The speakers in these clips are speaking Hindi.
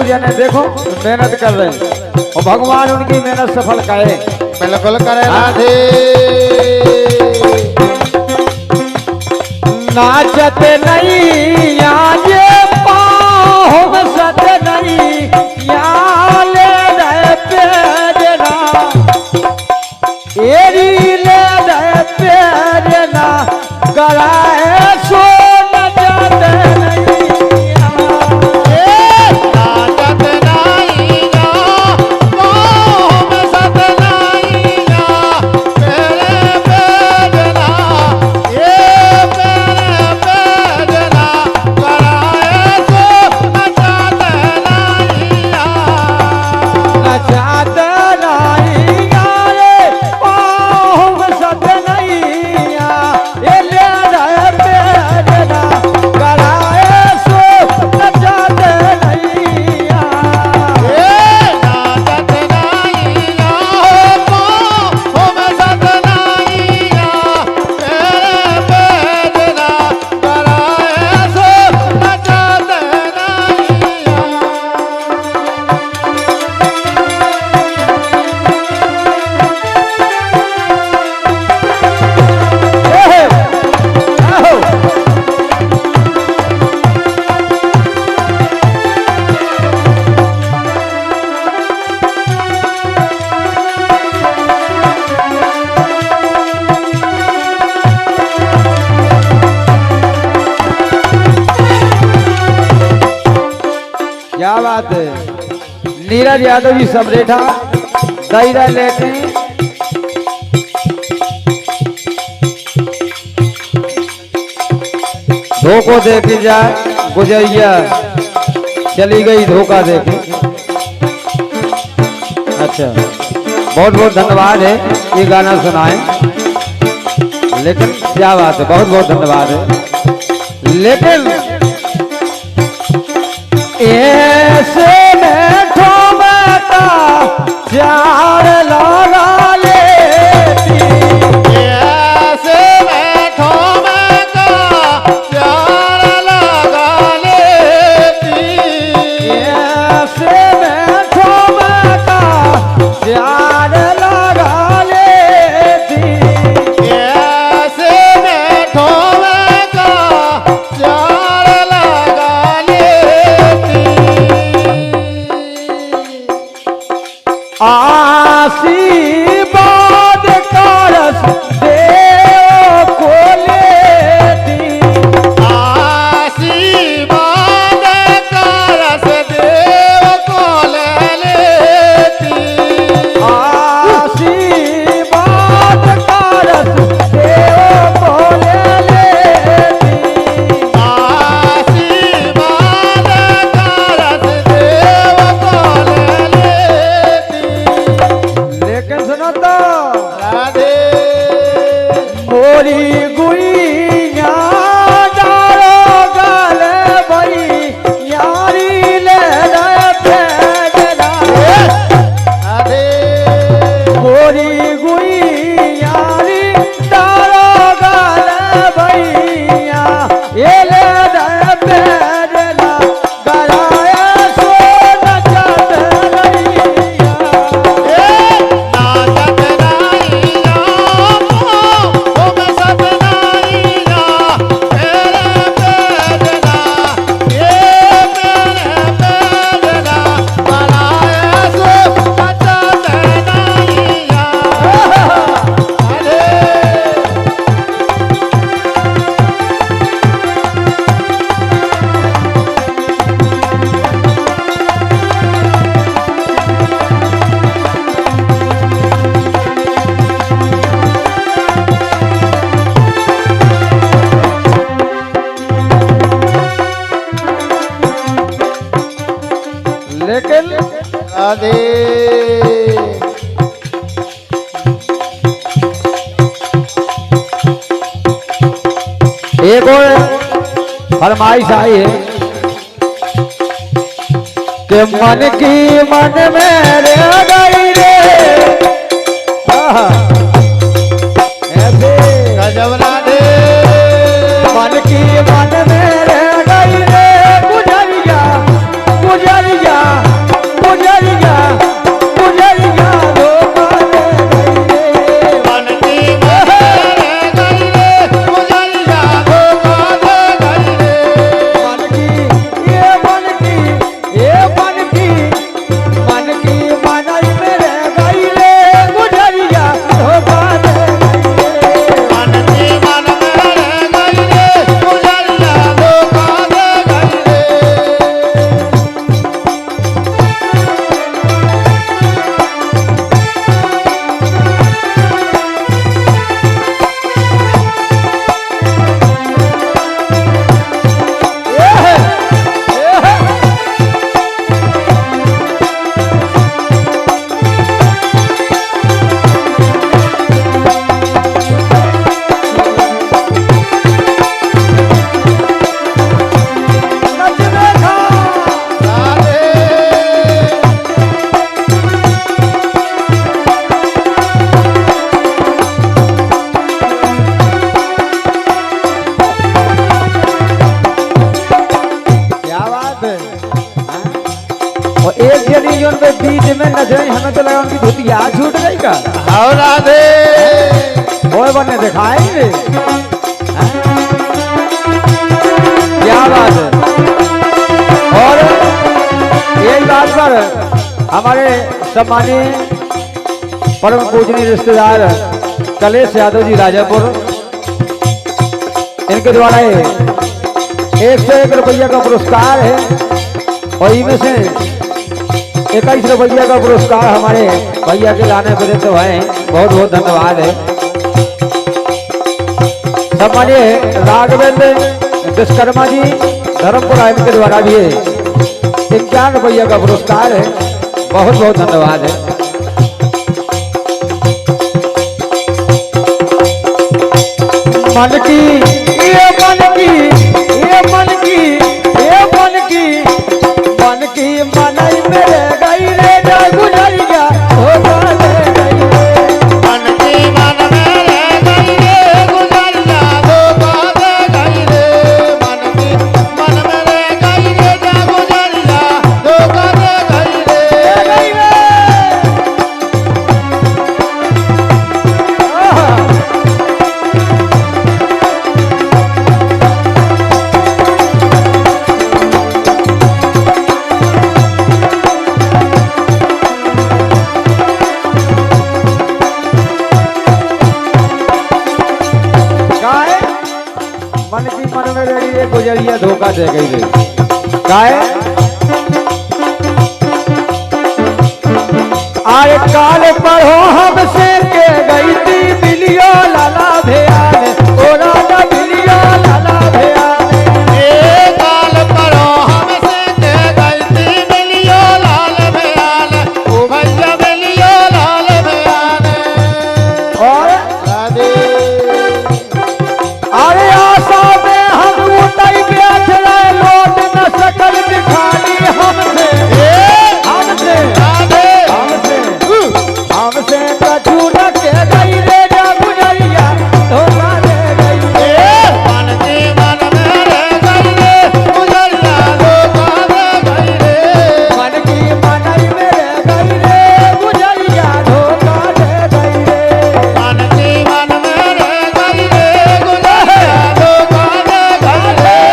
सूर्य ने देखो मेहनत कर रहे हैं और भगवान उनकी मेहनत सफल करे। बिल्कुल करे राधे। नाचत नहीं आज पाँव सत नहीं यहाँ ले रहे पेड़ना एरी ले रहे पेड़ना कराए सो क्या बात है। नीरज यादव जी सबरेठा दायरा लेके धोखो देके जाए गुजरिया चली गई धोखा देके। अच्छा बहुत बहुत धन्यवाद है ये गाना सुनाए। लेकिन क्या बात है बहुत बहुत धन्यवाद है। लेकिन ऐसे में ठोमता चार लगा लेती ऐसे में ठोमता चार लगा लेती ऐसे में ठोमता चार लगा लेती ऐसे में ठोमता चार लगा लेती आशीर्वाद करस देव को लेती आशीर्वाद करस देव को लेती आशीर्वाद करस देव को लेती आशीर्वाद करस देव को लेती। लेकिन सुनो तो राधे मोरी गुइया डालो गले भई यारी ले रहे फेंकना राधे मोरी गुइयारी डालो गले भैया ये ले रहे फेंकना गराए सो नचत रहिया नाचत नाइया ओ मैं सत नाइया मेरे बेदना ये मेरे बेदना बनाए सो नचत नाइया। अरे लेकिन राधे एक और फरमाइश आई है कि मन की मन में रह गई रे ऐसे गजब राधे मन की मन में रह गई रे गुजरिया गुजरिया जोन पे बीच में नच रही हमें तो लगा उनकी धोतिया छूट गई का आओ राधे और बने दिखाएंगे क्या बात है। और यही बात पर हमारे सम्मानीय परम पूजनीय रिश्तेदार कलेश यादव जी राजापुर, इनके द्वारा 101 रुपया का पुरस्कार है और इनमें से 21 रुपया का पुरस्कार हमारे भैया के लाने पर तो है। बहुत बहुत धन्यवाद है। सम्मानीय राघवेंद्र विश्वकर्मा जी धर्मपुर इनके द्वारा भी 51 रुपया का पुरस्कार है। बहुत बहुत धन्यवाद है। मन की ये मन की ये मन की ये मन की मन की मनई मेरे गई रे जा गुजरिया हो गई मन की मन मेरे गई रे गुजरिया धोखा दे गई रे मन की मन मेरे गई रे जा गुजरिया धोखा दे गई रे मन की मन में रही रे गुजरिया धोखा दे गई रे काय आए काल पर हो हमसे के गई थी बिलियो लाला भैया ओ राजा बिलियो लाला भैया काल परो हमसे के गई थी मिलियो लाल भैया ओ भैया मिलियो लाल भैया और राधे अरे आशा में हम उतई बैठ रहे लौट न सकल दिखानी हमसे हमसे राधे हमसे हमसे कछु न के गई रे जा गुजरिया धोखा दे गई मन की मन मेरे गई रे गुजरिया धोखा दे गई रे मन की मनई मेरे गई रे गुजरिया धोखा दे गई रे मन की मन मेरे गई रे गुजरिया धोखा दे गई रे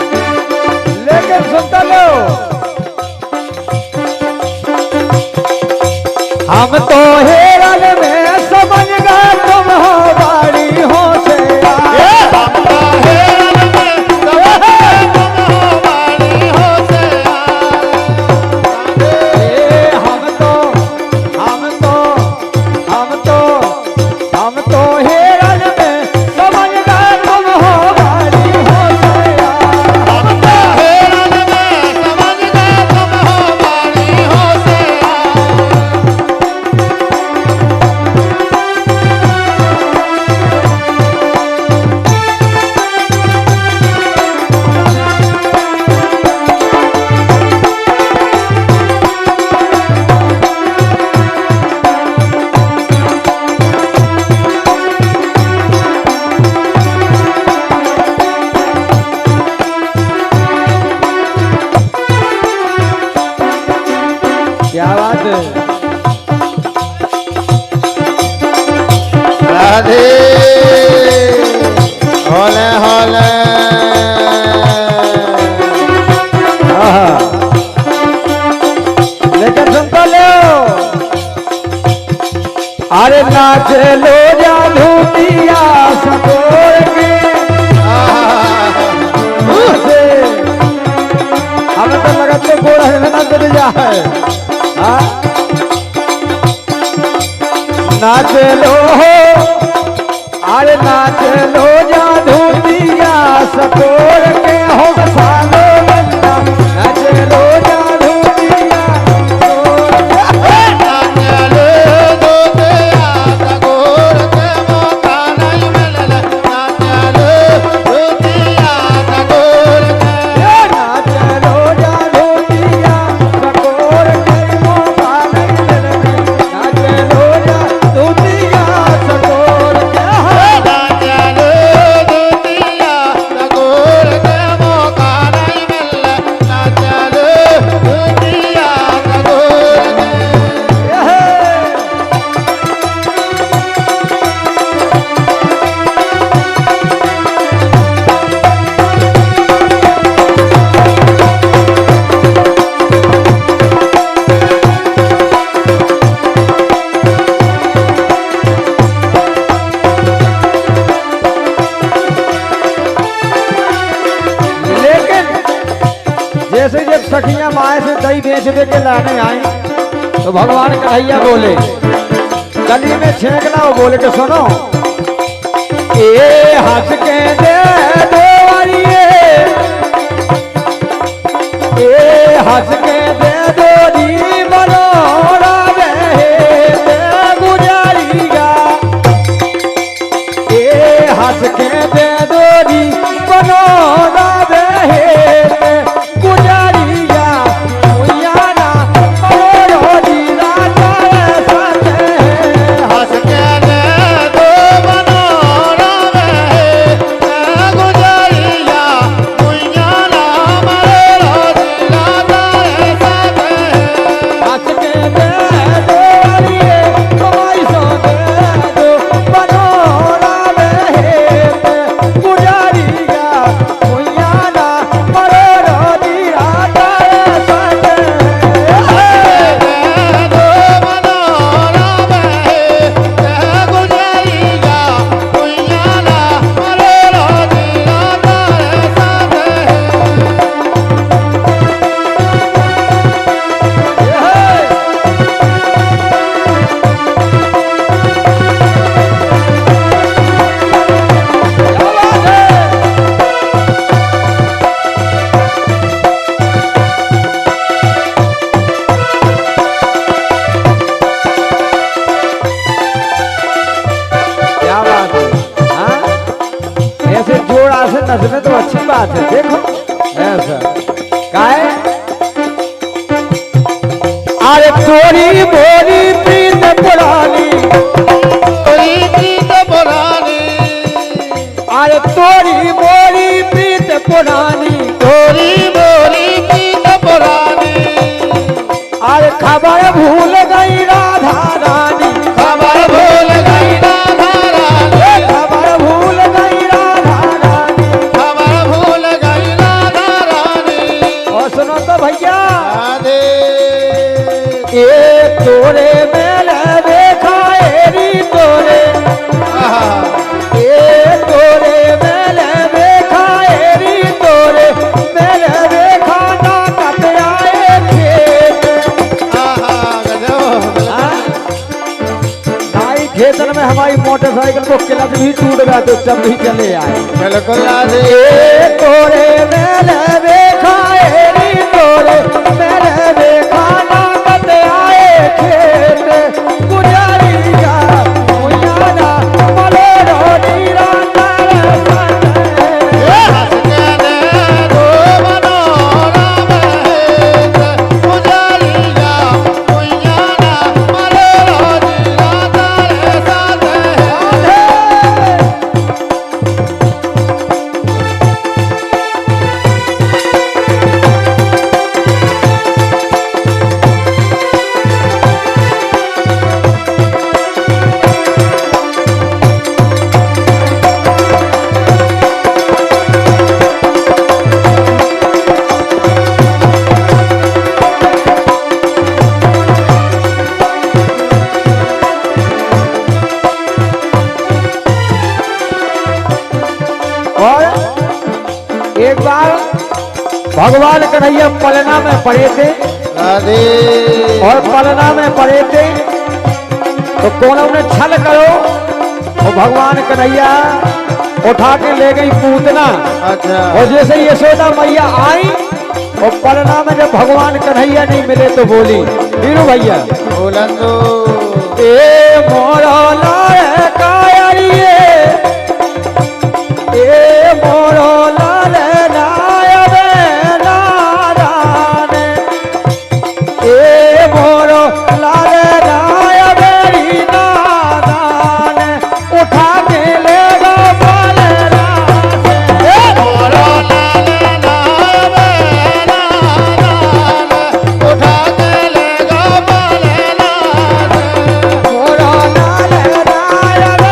लेकिन सुनता लो हम तो हेरल में समझ गए तुम हो बाड़ी हो से हमका हेरल में सब तुम हो बाड़ी हो से हम तो हम तो हम तो हम तो हेरल में समझ गए तुम हो बाड़ी हो से हमका हेरल में समझ गए तुम हो बाड़ी हो से क्या बात है। राधे होले होले आहा। लेकिन सुनता लो अरे नाच लो जानू दिया सकोर के से हमें तो लगा तो गोड़ है ना चल जाए हाँ? नाच लो हो अरे नाच लो जानू दिया सकोर के हो सालो बंदा नाच लो जानू दिया सकोर के। नाचले दो ते आता गोर के मौका नहीं मिलला नाचले दो ते आता गोर के नाच लो से देके लाने आई तो भगवान कन्हैया बोले गली में छेक लाओ, बोले के सुनो ए हंस के दे दो वालिए, ए हंस के दे दो दी मनोरा दे गुजारिया, ए हंस के दे दो दी मनोरा दे गुजारिया, मुयाना मनोरो दी राजा साथे हंस के दे दो मनोरा वे गुजारिया, मुइयाना मनोरो दी राजा साथे हंस के दे दो वालिए कमाई सो दे दो मनोरा दे गुजारिया, मुयाना मनोरो दी राजा साथे दो मनोरा वे गुजारिया, मुइयाना मनोरो दी राजा साथे क्या बात है हाँ? ऐसे जोड़ आसे नचने तो अच्छी बात है, देखो ऐसा काय अरे तोरी बोरी प्रीत पुरानी, कोई प्रीत पुरानी, अरे तोरी बोरी प्रीत पुरानी, तोरी बोरी प्रीत पुरानी, अरे खबर भूल गई राधा रानी, खबर भूल गई राधा रानी, खबर भूल गई राधा रानी। खबर भूल गई राधा रानी। और सुनो तो भैया राधे ये तोरे मेल देखा एरी तोरे, आहा, ए तोरे मेल देखा एरी तोरे मेल देखा ना कत आए खेत आहा, गजब। नाई खेतन में हमारी मोटरसाइकिल को क्लच भी टूट गया तो जब भी चले आए। बिल्कुल राधे ए तोरे मेल देखा एरी तोरे मेल देखा ना कत आए खेत गुजारिया, मुयाना मलोरो नीरा हंस के दे दो मनोरा वे गुजारिया, मुइयाना मनोरो दी राधा साथे और एक बार भगवान कन्हैया पलना में पड़े थे राधे और पलना में पड़े थे तो कौन ने छल करो और भगवान कन्हैया उठा के ले गई पूतना। अच्छा और जैसे यशोदा मैया आई और पलना में जब भगवान कन्हैया नहीं मिले तो बोली वीरू भैया बोलंदो ए मोरो लाए कायरिए, ए मोरो लाले नायबे नाराने, ए मोरो लाले नायबे नाराने उठा के ले गो पलना से। मोरो लाले नावे नादान, उठा के ले गो पलना से। मोरो लाले नायबे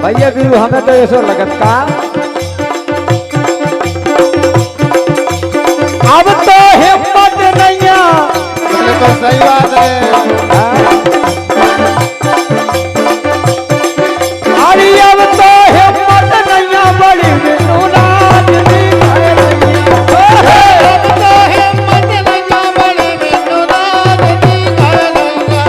भैया गुरु हमें तो ऐसा लगत का अब तो हिम्मत नहीं बिल्कुल सही बात है। अरे अब तो हिम्मत नहीं बड़ी बिनु राज दी अब तो हिम्मत लगा बड़ी बिनु राज दी घरैया।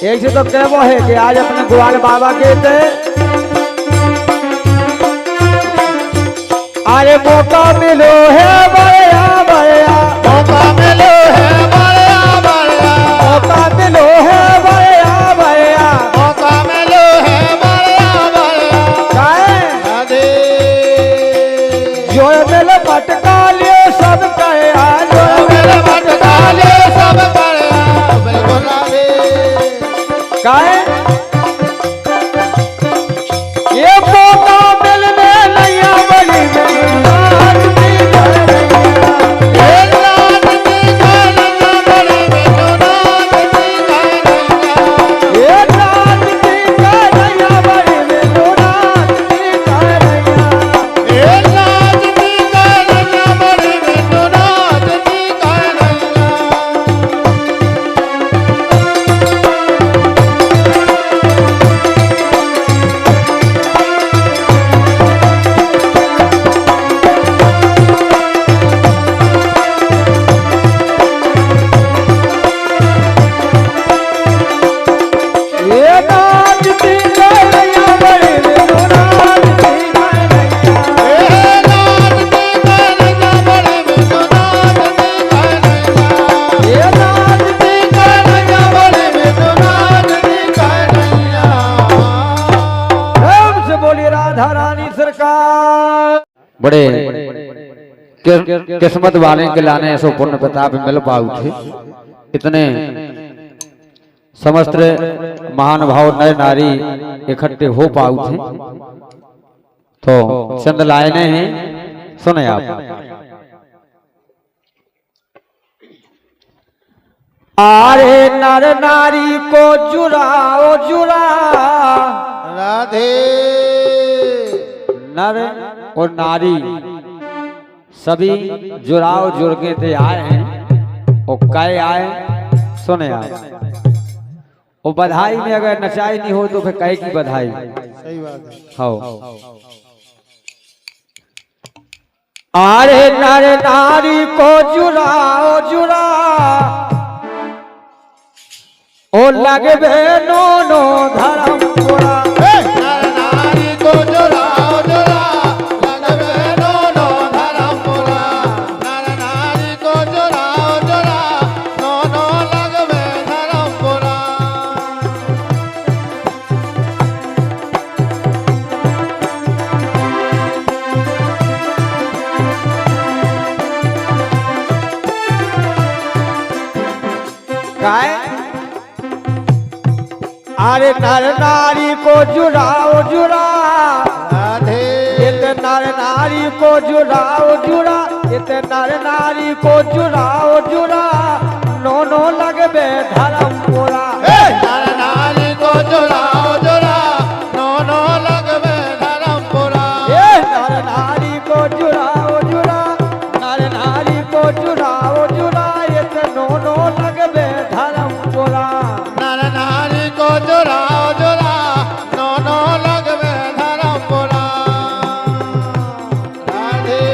एक से तो कहबो है कि आज अपने ग्वाल बाबा के थे अरे मौका मिलो है बया बया मौका मिलो है बया बया। मौका मिलो है बया बया मौका मिलो है बया बया। काहे राधे जो मिल पटका लियो सब कहे आज मेरे भटका ले सब बया। बिल्कुल राधे काहे ये मौका मिलने नहीं बड़ी रात की घरैया। ये रात की घरैया बड़ी बिनु रात की घरैया। ये रात की घरैया बड़ी बिनु रात की घरैया। ये रात की घरैया बड़ी बिनु रात की घरैया। ये रात की घरैया बड़ी बिनु रात की घरैया। ये रात की घरैया बड़ी बिनु रात की घरैया। ये रात की घरैया बड़ी बिनु रात की घरैया। प्रेम से बोली राधा रानी सरकार। बड़े किस्मत वाले के लाने ऐसो पुण्य प्रताप मिल पाऊ थे इतने समस्त महानुभाव नर नारी इकट्ठे हो पाऊ थे तो चंद लाइने हैं सुने आप। आरे नर नारी को जुड़ाओ जुड़ा राधे नर और नारी सभी जुड़ाव जुड़ के थे आए हैं और कै आए सुने आप। और बधाई में अगर नचाई नहीं हो तो फिर कै की बधाई सही बात है। हो। आरे नर नारी को जुड़ाओ जुड़ा ओ लगबे नो नो धर्म पुरा। नर नारी को जुड़ाओ जुड़ा लगबे दोनों धर्म पुरा। नर नारी को जुड़ाओ जुड़ा दोनों लगबे धर्म पुरा। काय अरे नर नारी को जुड़ाओ जुड़ा राधे इत नर नारी को जुड़ाओ जुड़ा इत नर नारी को जुड़ाओ जुड़ा नो लगबे धर्म पुरा। नर नारी को जुड़ाओ जुड़ा दोनों लगबे धर्म पुरा। ये नर नारी को जुड़ाओ जुड़ा नर नारी को जुड़ाओ जुड़ा इत नो लगबे धर्म पुरा। नर नारी को जुड़ाओ जुड़ा दोनों लगबे धर्म पुरा। राधे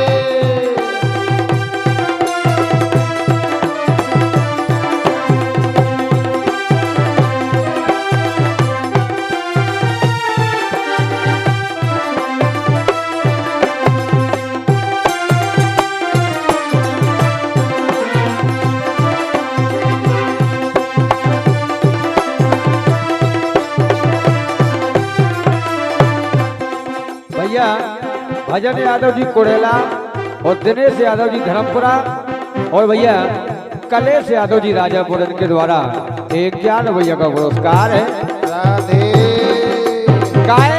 भैया भजन यादव जी कोड़ेला और दिनेश यादव जी धर्मपुरा और भैया कलेश यादव जी राजापुर इनके द्वारा 51 भैया का पुरस्कार है। राधे गाय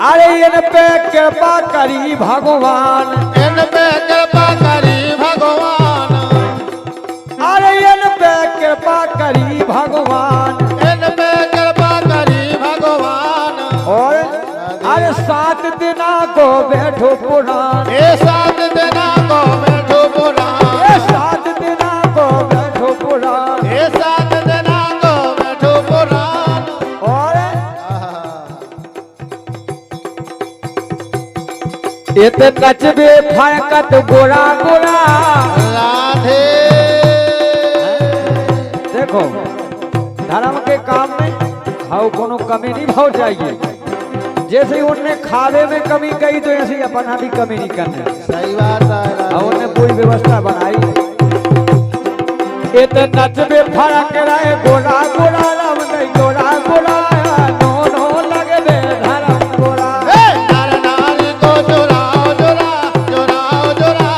अरे इन पे कृपा करी भगवान, इन पे कृपा करी भगवान, अरे इन पे कृपा करी भगवान, इन पे कृपा करी भगवान। और अरे 7 दिना को बैठो पुराण, ये 7 दिना को बैठो पुराण, ये 7 दिना को बैठो पुराण, ये 7 दिना को बैठो पुराण। और आहा, इत नचबे फरकत गोरा गोरा। राधे देखो धर्म के काम में भाव कोनो कमी नहीं भाव चाहिए। जैसे ही उनने खावे में कमी कही तो ऐसे ही अपना भी कमी नहीं करना। सही बात है राधे। और उन्हें पूरी व्यवस्था बनाई। इत नचबे फरक रहे गोरा गोरा राम नहीं गोरा गोरा नो नो लगबे धर्म गोरा। नर नारी को चुराओ चुरा चुराओ चुरा,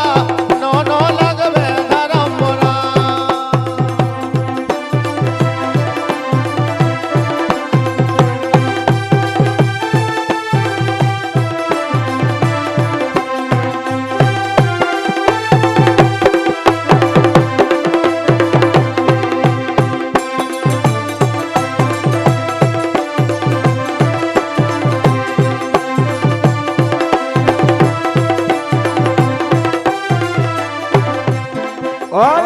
नो नो लगवे धर्म बुरा। और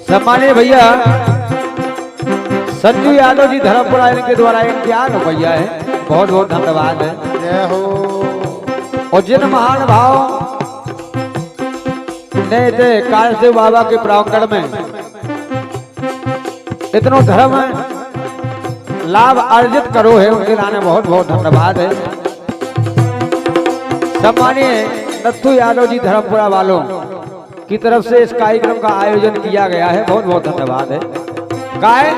सम्मानित भैया संजू यादव जी धर्मपुरा इनके द्वारा 51 रुपया है। बहुत बहुत धन्यवाद है। जय हो। और जिन महान भाव ने थे कालदेव बाबा के प्रांगण में इतनो धर्म लाभ अर्जित करो है, उनके लाने बहुत बहुत धन्यवाद है। सम्मानीय नत्थू यादव जी धर्मपुरा वालों की तरफ से इस कार्यक्रम का आयोजन किया गया है। बहुत बहुत धन्यवाद है। गाय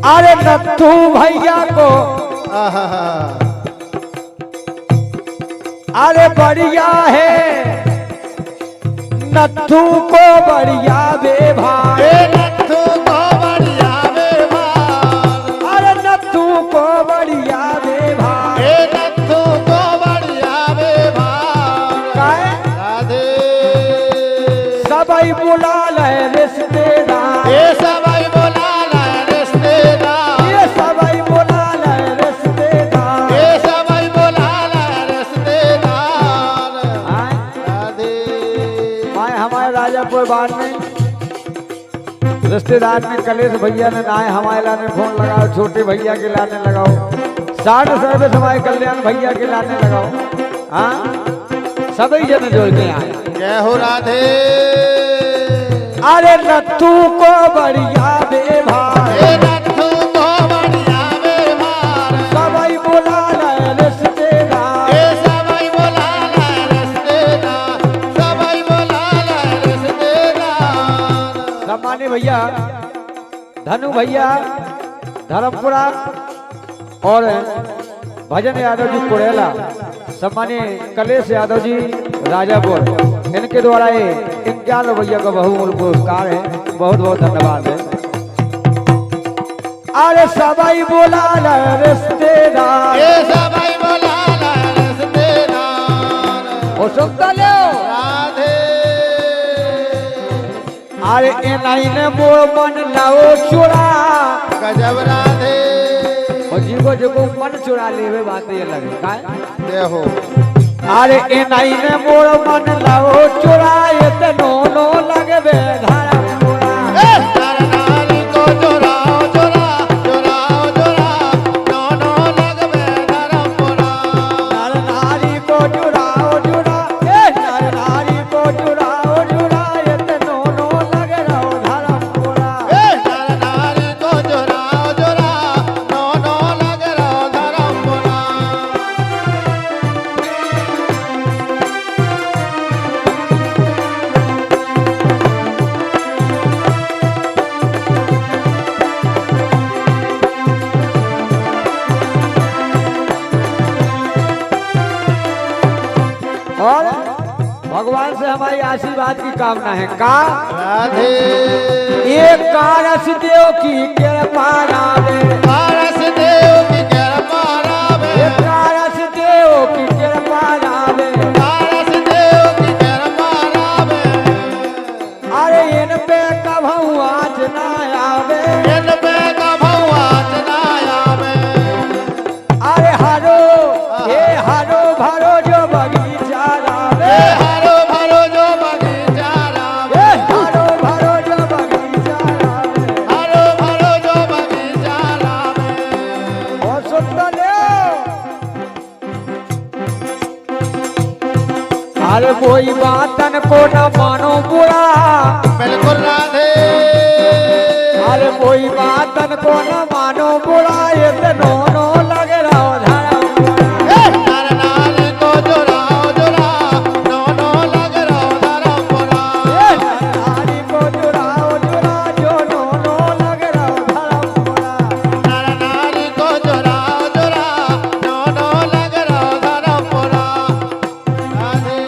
अरे नत्थू भैया को आहा, अरे बढ़िया है नत्थू को बढ़िया बे भाई, ए नत्थू को बढ़िया व्यवहार, अरे नत्थू को बढ़िया बे भाई। ए नत्थू को बढ़िया व्यवहार। गाय राधे सबई बुला ले रिश्तेदार, ये सबाई बोला ला रिश्तेदार, ये सबई बुला ले रिश्तेदार। ये सबाई बोला ला रिश्तेदार। आए, राधे आए हमारे राजापुर बाढ़ में रिश्तेदार ने कलेश भैया ने नाए हमारे लाने फोन लगाओ, छोटे भैया के लाने लगाओ, 60 सर्विस हमारे कल्याण भैया के लाने लगाओ। हाँ सभी जन जोड़ के आए। जय हो राधे। अरे नत्थू को बढ़िया बे भाई, ए नत्थू को बढ़िया व्यवहार, सबई बुला ले रिश्तेदार। ए सबाई बोला ला रिश्तेदार, सबाई बोला ला रिश्तेदार। सम्मानित भैया धनु भैया धर्मपुरा और भजन यादव जी कुड़ेला, सम्मानित कलेश यादव जी राजापुर इनके द्वारा ये 51 भैया का बहुमूल्य पुरस्कार है। बहुत बहुत धन्यवाद है। अरे सबई बोला ले रिश्तेदार, ए सबाई बोला ला रिश्तेदार। ओ सुनता लो राधे अरे इन्हीं मोर मन लाओ चुरा, गजब राधे। और जीवो जो मन चुरा लेवे बात ये लगे काय। जय हो। अरे इन्हीं मोर मन लाओ चुरा, ये तो नो नो लगबे धर्म गोरा। ए नर नारी को चुराओ चुरा चुराओ चुरा, नो नो लगवे धर्म बुरा। नर नारी को चुराओ चुरा, ए नर नारी को चुराओ चुरा, ये तो नो नो लग रहो धर्म गोरा। ए नर नारी को चुराओ चुरा, नो नो लग रहो धर्म बुरा। और भगवान से हमारी आशीर्वाद की कामना है का राधे एक कारस देव की कृपा रावे पारस देव की कृपा रावे एक कारस देव की कृपा रावे पारस देव की कृपा रावे अरे इन पे कभू आँच ना आवे इन पे कभुआच ना आवे अरे हरो हे हरो भरो जो बगीचा रावे ए हरो भरो जो बगीचा रावे हे हरो भरो जो बगीचा रावे हरो भरो जो बगीचा रावे और सुन ले अरे कोई बातन को न मानो बुरा बिल्कुल राधे अरे कोई बातन को न मानो बुरा ये तो दोनों लग रहा धर्म नर नारी को जुड़ाओ जुड़ा दोनों लग रहो धर्म पुरा नारी को जुड़ाओ जुड़ा जो दोनों लग रहा धर्म बुरा नर नारी को जुड़ाओ जुड़ा दोनों लग रहो धर्म पुरा राधे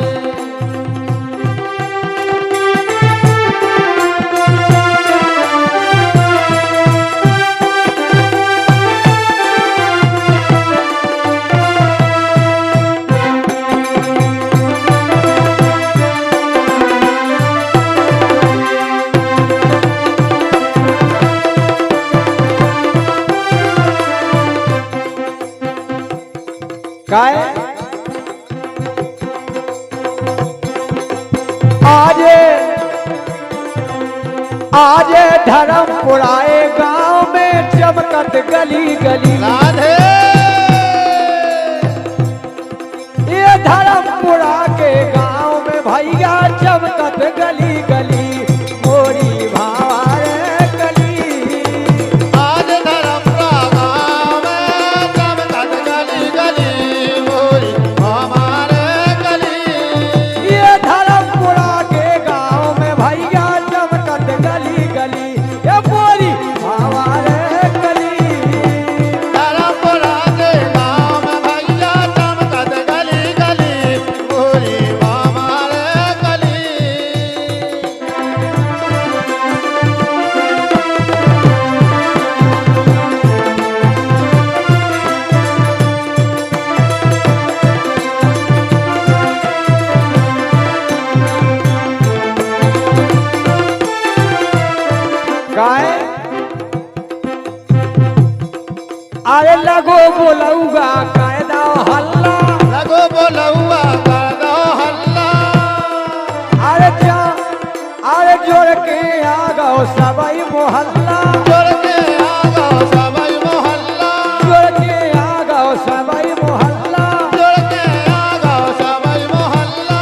काय आजे आजे धर्म पुराए गांव में चमकत गली गली राधे ये धर्मपुरा के गांव में भैया चमकत गली गली मोरी भावारे गली आज धर्म गाँव में चमकत गली गली मोरी हमारे गली ये धर्मपुरा के गांव में भैया चमकत गली गली ये मोरी भावारे गली धर्मपुरा के गाँव में भैया चमकत गली गली मोरी हमारे गली काय अरे लगो बोलऊगा कायदा हल्ला लगो बोलौआ कर दो हल्ला अरे जा अरे जोड़ के आ गो सबई मोहल्ला जोड़ के आ गो सबई मोहल्ला जोड़ के आ गो सबई मोहल्ला जोड़ के आ गो सबई मोहल्ला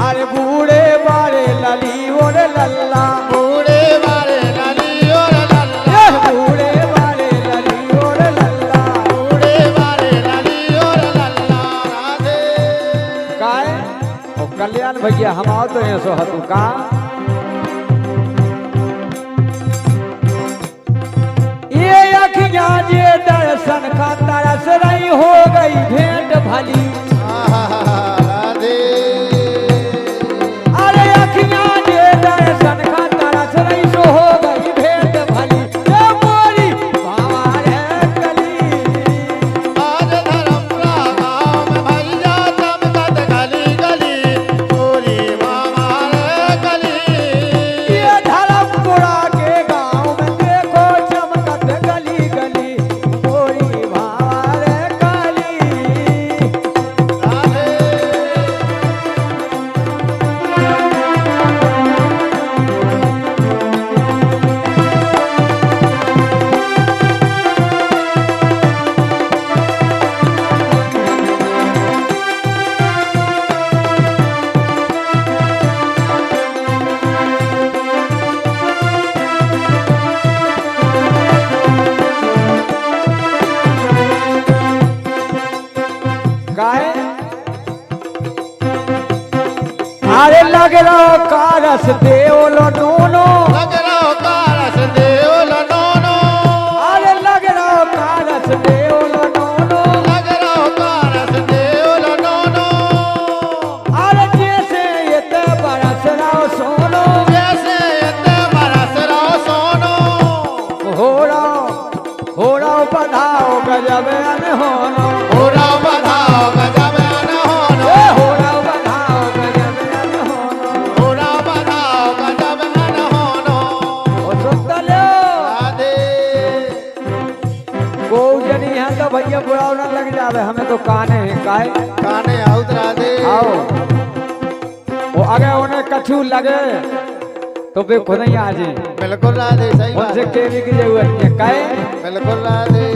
अरे बूढ़े बारे लली और लल्ला बूढ़े बारे लली और लल्ला बूढ़े बारे लली और लल्ला बूढ़े बारे लली और लल्ला राधे काय ओ कल्याण भैया हम आओ तो ऐसो हतु का ये अखियां जे दर्शन का तरस रही हो गई भेंट भली राधे अरे अखियां जे दर्शन का तरस रही सो हो गई भेंट भली ए मोरी बावारे गली आज धर्मपुरा गाँव में भैया चमकत गली गली मोरी हमारे गली ये धर्मपुरा के गांव में देखो चमकत गली गली मोरी बावारे गली राधे गाय अरे लग रहा कारस देवलो दोनों लग रहो कारस देवल नोनो अरे लग रहा कारस देवलो दोनों लग रहो कारस देवल नोनो काहे काने आउत राधे आओ वो अगर उन्हें कछु लगे तो वे खुद ही आ जाए बिल्कुल राधे सही बात उनसे है। कहने की जरूरत नहीं है काहे बिल्कुल राधे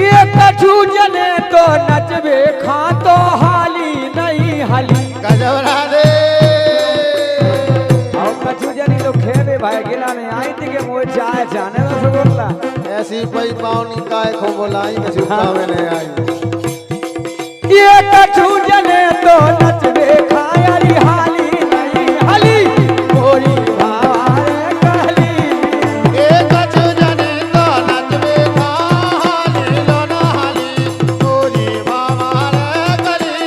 ये कछु जने तो नचबे खा तो हाली नहीं हाली गजब राधे और कछु जने तो खेबे भाई गिला नहीं आई थी के मोह चाय जाने तो बोलला ऐसी कोई पावनी काय खो बोलाई कछु पावे नहीं आई ये कछु जने तो नचबे खा यारी हाली नहीं हाली गोरी भारे कहली ए कछु जने तो नचबे खाली लोना हाली गोरी बाबा गली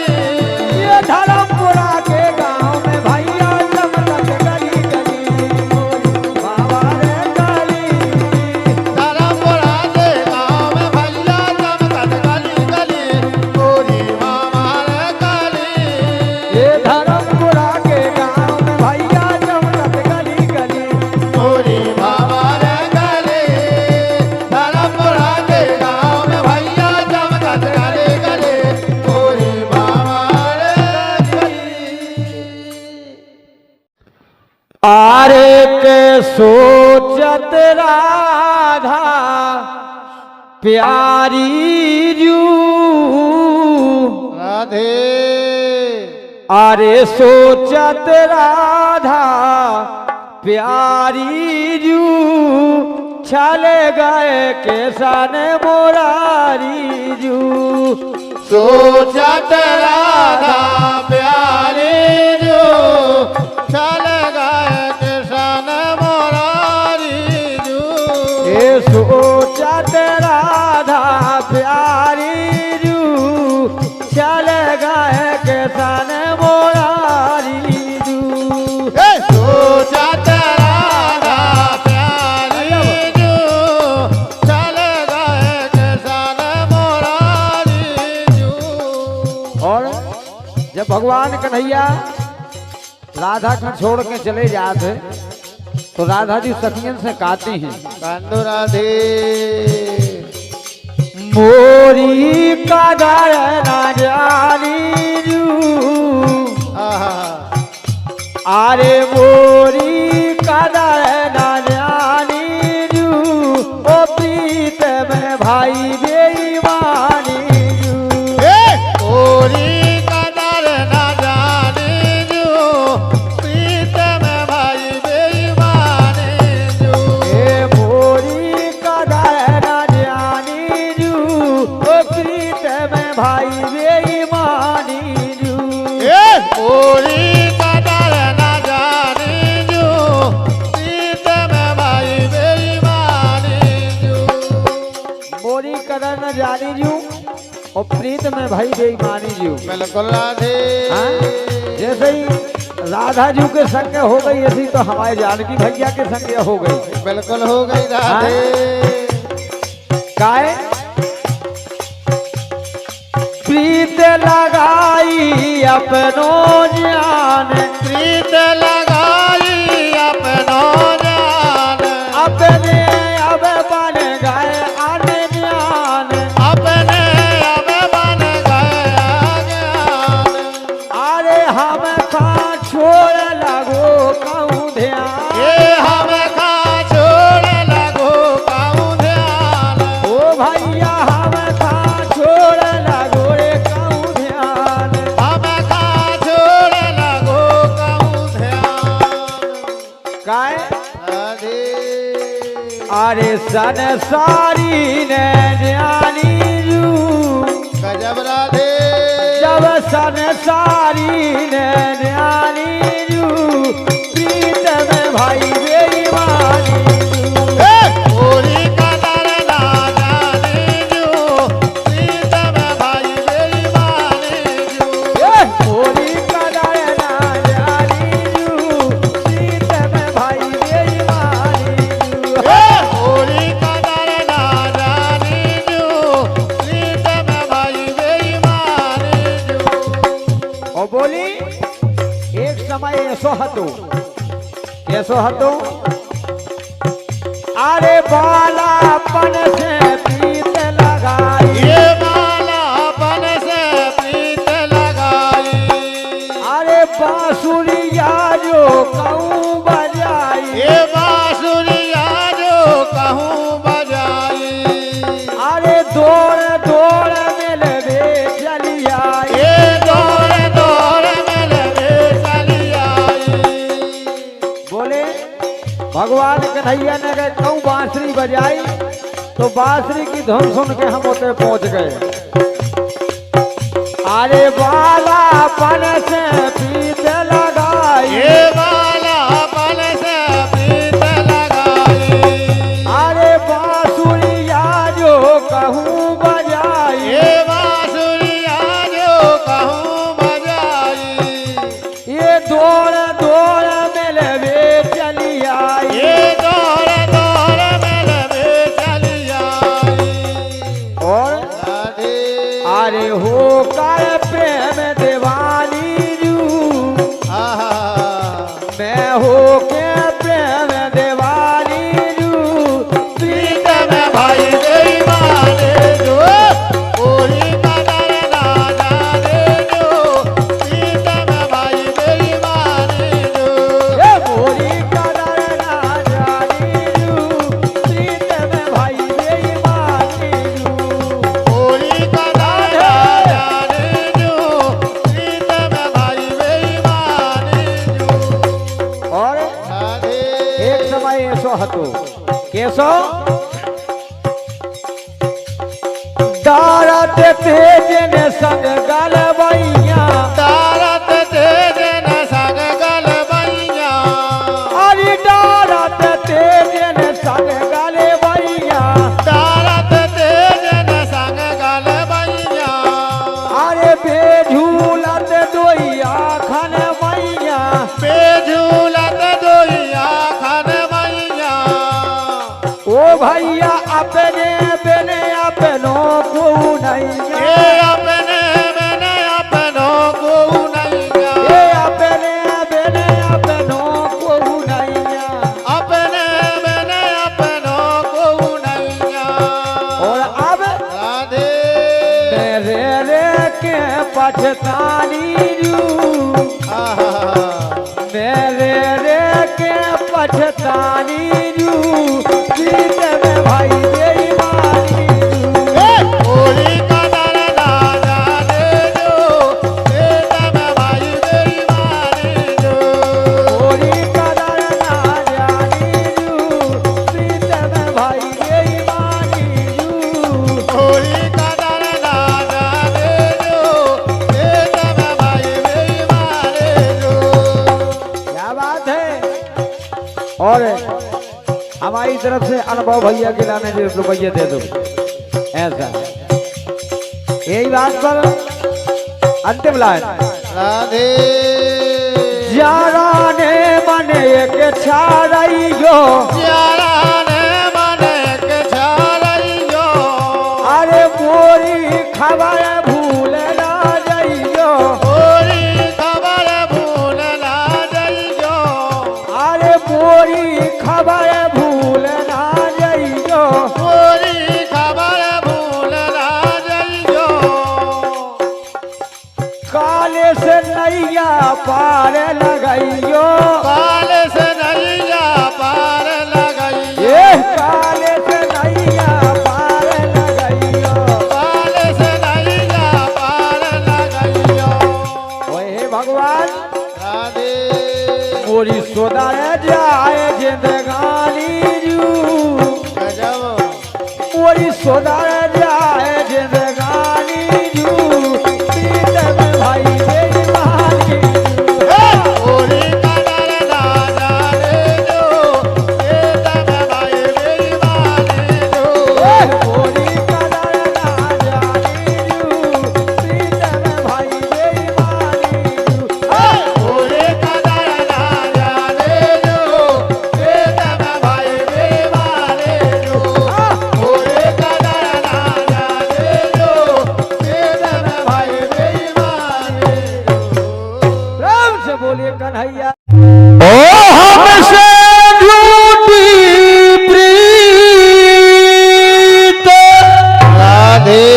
ये धर्मपुरा के गांव में भैया चमकत गली गली गोरी भारे कहली धरमपुरा के गाँव में भैया चमकत गली गली गोरी बाबा गली ये धर्मपुरा के गांव में भैया चमकत गली गली गोरी बाबा गली धरमपुरा के गाँव में भैया चमकत गली गली गोरी बाबा गली आरे के सोचत राधा प्यारी रू राधे आरे सोचत राधा प्यारी रू चले गए किसान मोरारी जू सोचत राधा प्यारे जो चल गए किशन मोरारी जो ए सोचत राधा प्यारी रू चल गए किसान मोरारी जू सोचत राधा प्यारे जो चल गए किशन मोरारी जो और जब भगवान कन्हैया राधा को छोड़ के चले जाते तो राधा जी सखियन से कहती हैं कंदु राधे मोरी कदर न जानी रू आहा आरे मोरी कदर न जानी रू ओ प्रीत में भाई बेईमानी रू ओरी कदर न जाने जो प्रीत में भाई बेईमाने जो ए मोरी कदर न जानी रू ओ प्रीत में भाई बेईमानी रू ओरी कदर न जाने जो प्रीत में भाई बेईमाने जो मोरी कदर न जानी जू और प्रीत में भाई बेईमानी जू बिल्कुल राधे हाँ? जैसे ही राधा जू के संग हो गई ऐसी तो हमारे जानकी भैया के संग हो गई बिल्कुल हो गई राधे काहे प्रीत लगाई अपनो जान प्रीत लगाई अपनो जान अपने अब बन गए अनजान अपने अब बन गया ज्ञान अरे हम खा छोड़ लगो कहूँ ध्यान ये हम खा छोड़ लगो काऊ ध्यान ओ भैया हम खा छोड़ लगो रे कहूँ ध्यान हम खा छोड़ लगो काऊ ध्यान काय राधे अरे संसारी ने ज्ञानी रू गजब राधे जब संसारी ने ज्ञानी रू प्रीत में भाई बेईमानी रू ओरी कदर ना जाने जो प्रीत में भाई बेईमाने जो मोरी कदर ना जानी रू प्रीत में भाई बेईमानी रू ओरी कदर ना जाने जो प्रीत में भाई बेईमाने जो और बोली एक समय ऐसो हतो कैसो हतो अरे बालापन से प्रीत लगाई ये बाला कन्हैया ने गए कहूँ बांसुरी बजाई तो बांसुरी की धुन सुन के हम उसे पहुंच गए। अरे बाला पन से पीते लगाई, ये बाला पन से प्रीत लगाई, अरे बांसुरिया जो कहूँ बजाई, ये बांसुरिया जो कहूँ बजाई, ये दौड़ दौड़ मिलवे चली आई, ये दौड़ दौड़ मिलवे चली आई। और राधे अरे हो कर प्रेम दीवानी रू, आहा, मैं हो के प्रेम दीवानी रू, प्रीत में भाई बेईमाने जो, कोई कदर ना जाने जो, प्रीत में भाई बेईमाने जो, ये मोरी कदर ना जानी रू, प्रीत में भाई बेईमानी रू। कोई कदर ना जाने जो, प्रीत में भाई बेईमाने जो। और राधे एक समय ऐसो हतो केसो दारत तेज ने संग गलबैया, तारत तेज न संग गलबैया, अरे दारत तेज ने संग गलबैया, तारत तेज न संग गलबैया, अरे बेझूलत दोइया खन मैया, बेझूलत दोइया खन मैया, ओ भैया अपने बिन अपनों को नैया, ये अपने मैंने अपनों को नैया, ये अपने बिन अपनों को नैया। अपने मैंने अपनों को नैया। और अब राधे मेरे रे के पछतानी रू, आहा, मेरे रे के पछतानी रू, प्रीत में भाई बेईमानी रू। कोई कदर ना जाने जो, प्रीत में भाई बेईमाने जो, कोई कदर ना जानी रू, प्रीत में भाई बेईमानी रू। कोई कदर ना जाने जो, प्रीत में भाई बेईमाने जो। क्या बात है। और हमारी तरफ से अनुभव भैया के लाने जो रुपये दे दो, ऐसा यही बात पर अंतिम लाइन। राधे जारा ने मन एक छाड़ियो, प्यारा ने मन के छाड़ियो, अरे मोरी खबर भूल ना जाइयो, पूरी खबर भूल ना जाइयो, अरे मोरी खबर भूल ना जाइयो, पूरी खबर भूल ना जाइयो, काले से नैया पार लगाइयो, काल से नैया पार लगाइयो, ये काले से नैया पार लगाइयो। काल से नैया पार लगाइयो। ओहे भगवान राधे मोरी सोदा जाए जिंदगानी रू, गजब मोरी सोदा जाए जिंदगानी रू, प्रीत में भाई बेईमानी रू। पूरी कदर ना जाने जो, प्रीत में भाई बेईमाने जो, मोरी कदर ना जानी रू, प्रीत में भाई बेईमानी रू। पूरी कदर ना जाने जो, प्रीत में भाई बेईमाने जो, पूरी कदर ना जाने जो, प्रीत में भाई बेईमाने जो। प्रेम से बोलिए कन्हैया। ओ हमसे झूठी प्रीत राधे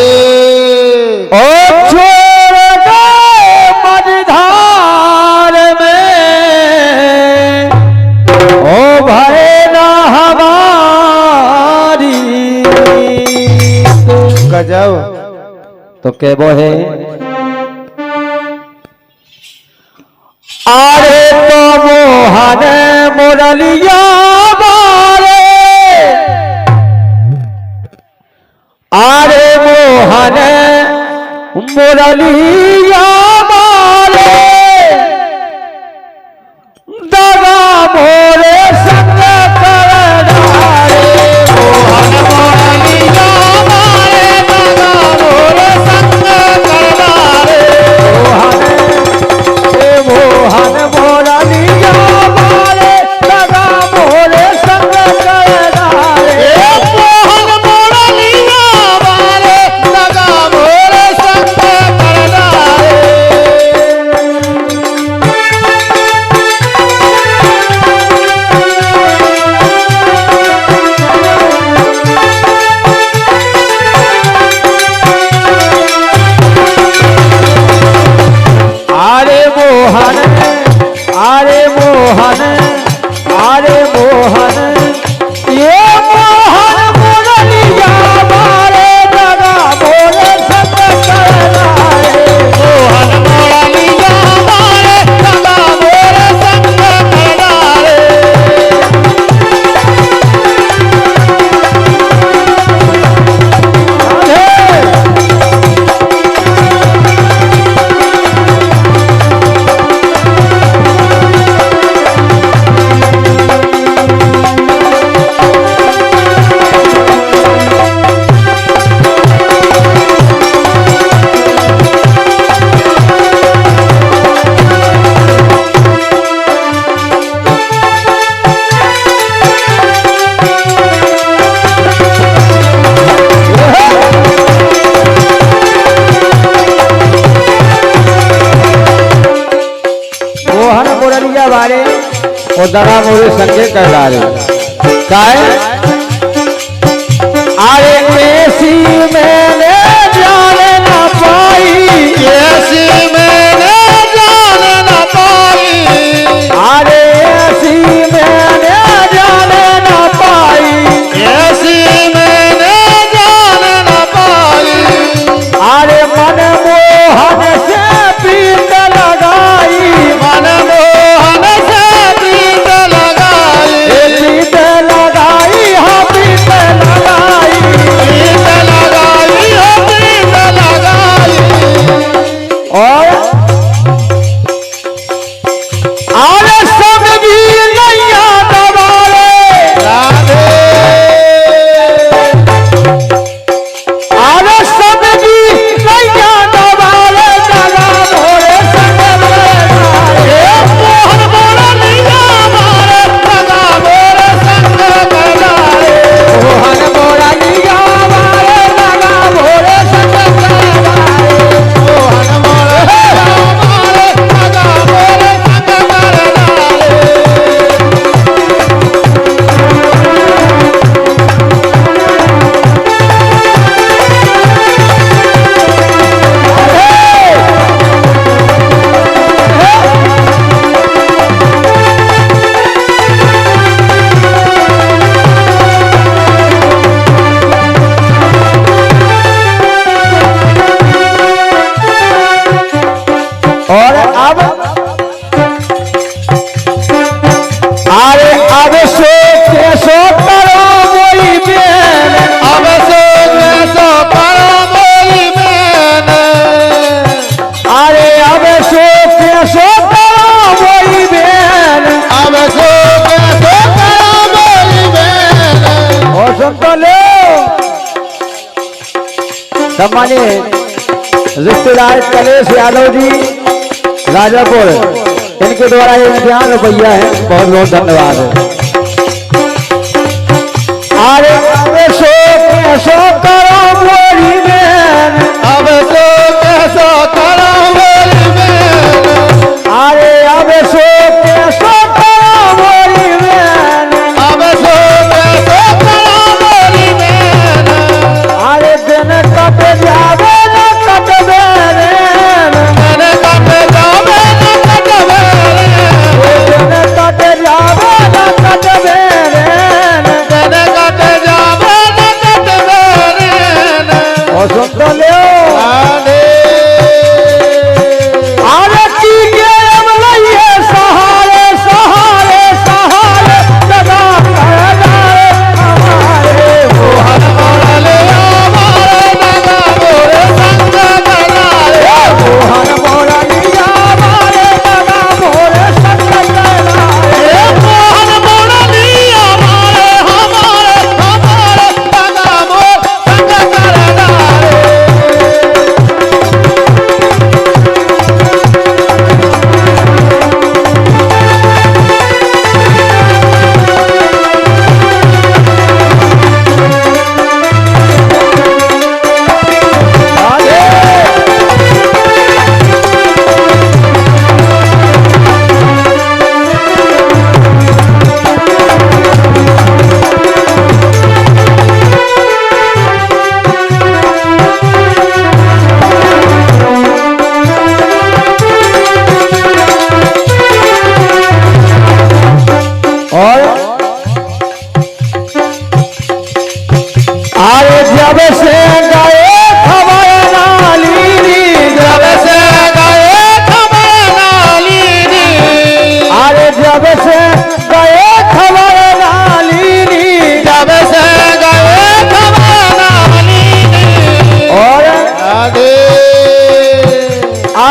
ओ छोड़ गए मझधार में, ओ भय ना हमारी। गजब तो के वो है आरे तो मोहन मुरलिया मुरलिया मारे दगा मोरे संग करनारे मोहन मुरलिया मारे दगा मोरे संग करनारे मोहन मुरलिया मारे दगा मोरे संग करनारे मोहन मुरलिया मारे दगा मोरे संग करनारे आरे मोहन आरे मोहन आरे मोहन ये मोहन मुरलिया मारे दगा मोरे संग करनारे मोहन मुरलिया मारे दगा मोरे संग करनारे मोहन मुरलिया वाले और दगा मोरे संगे करनारे काहे अरे ऐसी मैंने जाने न पाई ऐसी मैंने जान न पाई अरे ऐसी मैंने जाने न पाई ऐसी मैंने जान न पाई अरे मन मोहन से प्रीत लगाई मन मोहन से प्रीत लगाई प्रीत लगाई हाँ प्रीत लगाई प्रीत लगाई हो प्रीत लगाई और अरे सब भी नैया दबारे राधे अरे सब भी नैया दबारे दगा मोरे संग करनारे मोहन मुरलिया मारे दगा मोरे संग करनारे मोहन मुरलिया मारे दगा मोरे संग करनारे मोहन मुरलिया मारे दगा मोरे संग करनारे और अब अरे अब सो करो मोरी बेन अब सो करो मोरी बहन अरे अब सो करो मोरी बेन अब सो करो मोरी बहन और सुन तो लो सम्मानित रिश्तेदार कलेश यादव जी राजापुर इनके द्वारा ये इम्तिहान रुपया है बहुत बहुत धन्यवाद अरे अब सो करो मोरी बेन अब सो करो मोरी बहन अरे अब सो करो मोरी बेन अब सो करो मोरी बहन अरे दिन कट जावे न कटबे रे मैंने कट जावे न कटवे दिन कट जावे न कटबे रे मैंने कट जावे न कटवे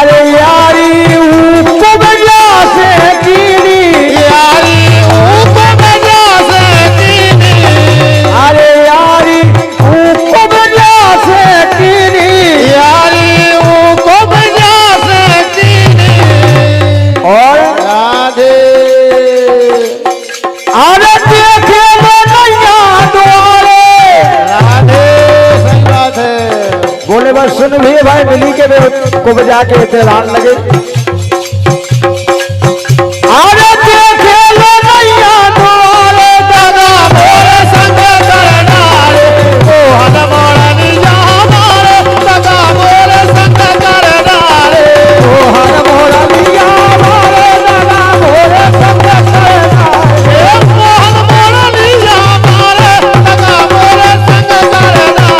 अरे यारी उपमजा से कीनी यारी उपमजा से कीनी अरे यारी उपमजा से कीनी यारी उपमजा से कीनी और राधे अरे देखे नैया द्वारे राधे सही बात है। बोले बस सुन भी भाई मिली के को बजा के ऐलान लगे अरे देखे नैया द्वारे दादा मोरे संग करनारे ओ हन मोरनी जा मारे सदा मोरे संग करनारे ओ हर मोरा लिया मारे दादा मोरे संग करना ए मोहन मोरनी जा मारे सदा मोरे संग करनारे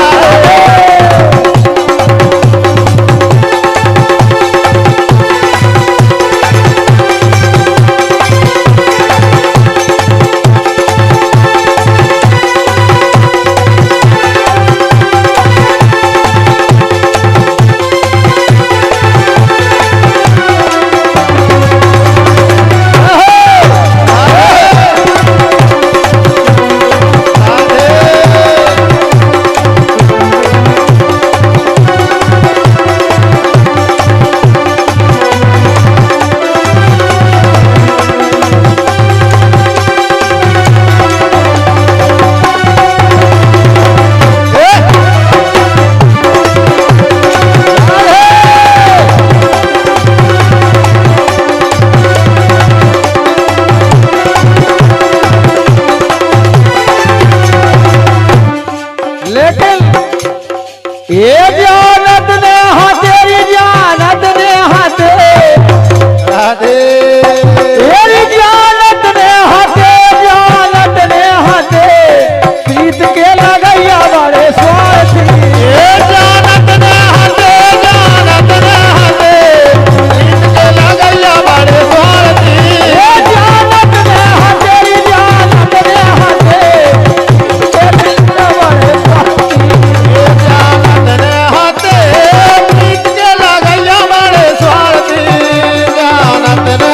लेकिन ये जानत ने हाँ तेरी जानत ने हाँ राधे तेरी जानत ने हाँ जानत ने हाँ प्रीत के लगैया बड़े स्वार्थी ए जानत ने हते प्रीत के लगैया बड़े स्वार्थी ये जानत ने हाँ तेरी जानत ने हाँ बड़े स्वार्थी ए जानत ने हते प्रीत के लगैया बड़े स्वार्थी जानत ने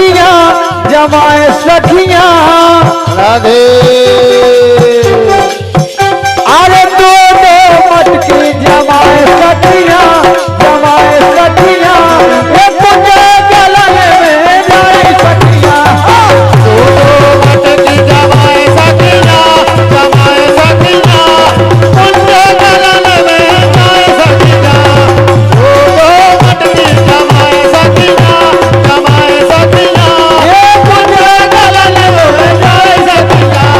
सखियां जमाए सखियां राधे अरे दो दो मटकी जमाए सखियां ये तुझे गलन में जाए सखियां दो मटकी जमाए सखियां उनके गलन में जाए सखियां दो मटकी जमाए सखियां ये तुझे गलन में जाए सखियां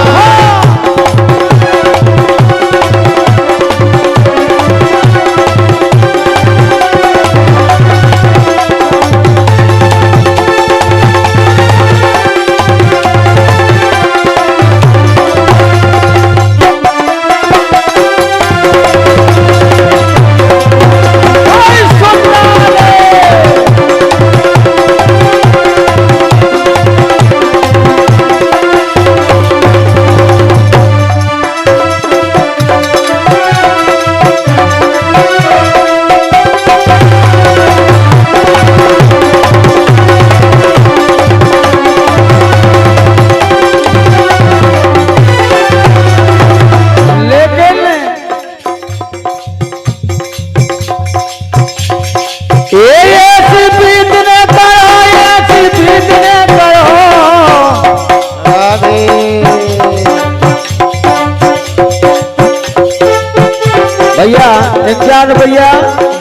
भैया इम्तियाज भैया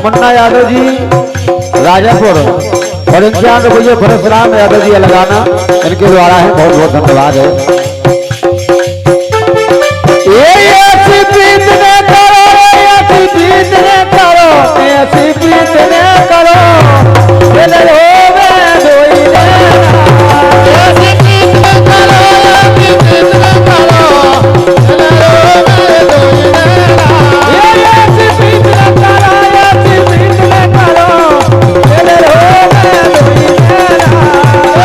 मुन्ना यादव जी राजापुर और इम्तियाज भैया परशुराम यादव जी लगाना इनके द्वारा है बहुत बहुत धन्यवाद है ऐसी प्रीत ने करो ऐसी प्रीत ने करो ऐसी प्रीत ने करो दिल होवे दोई ने ऐसी प्रीत न करो ऐसी प्रीत न करो दिल रोवे दोई नैना ऐसी प्रीत ने करो ऐसी प्रीत ने करो दिल होवे दोई ने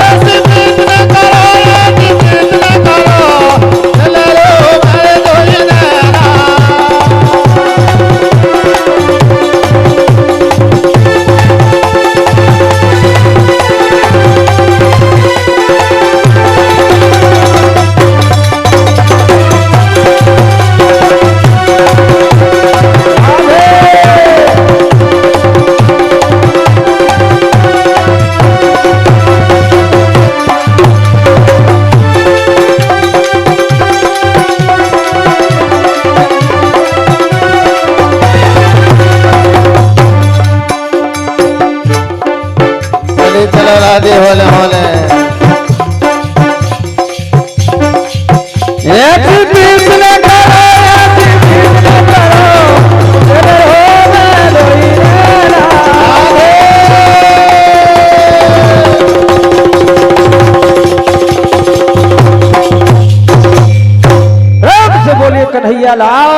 ऐसी प्रीत न करो ऐसी प्रीत न करो दिल रोवे दोई नैना चलो राधे होले होले ऐसी प्रीत ने करो ऐसी प्रीत ने करो दिल होवे दोई ने राम से बोलिए कन्हैया लाल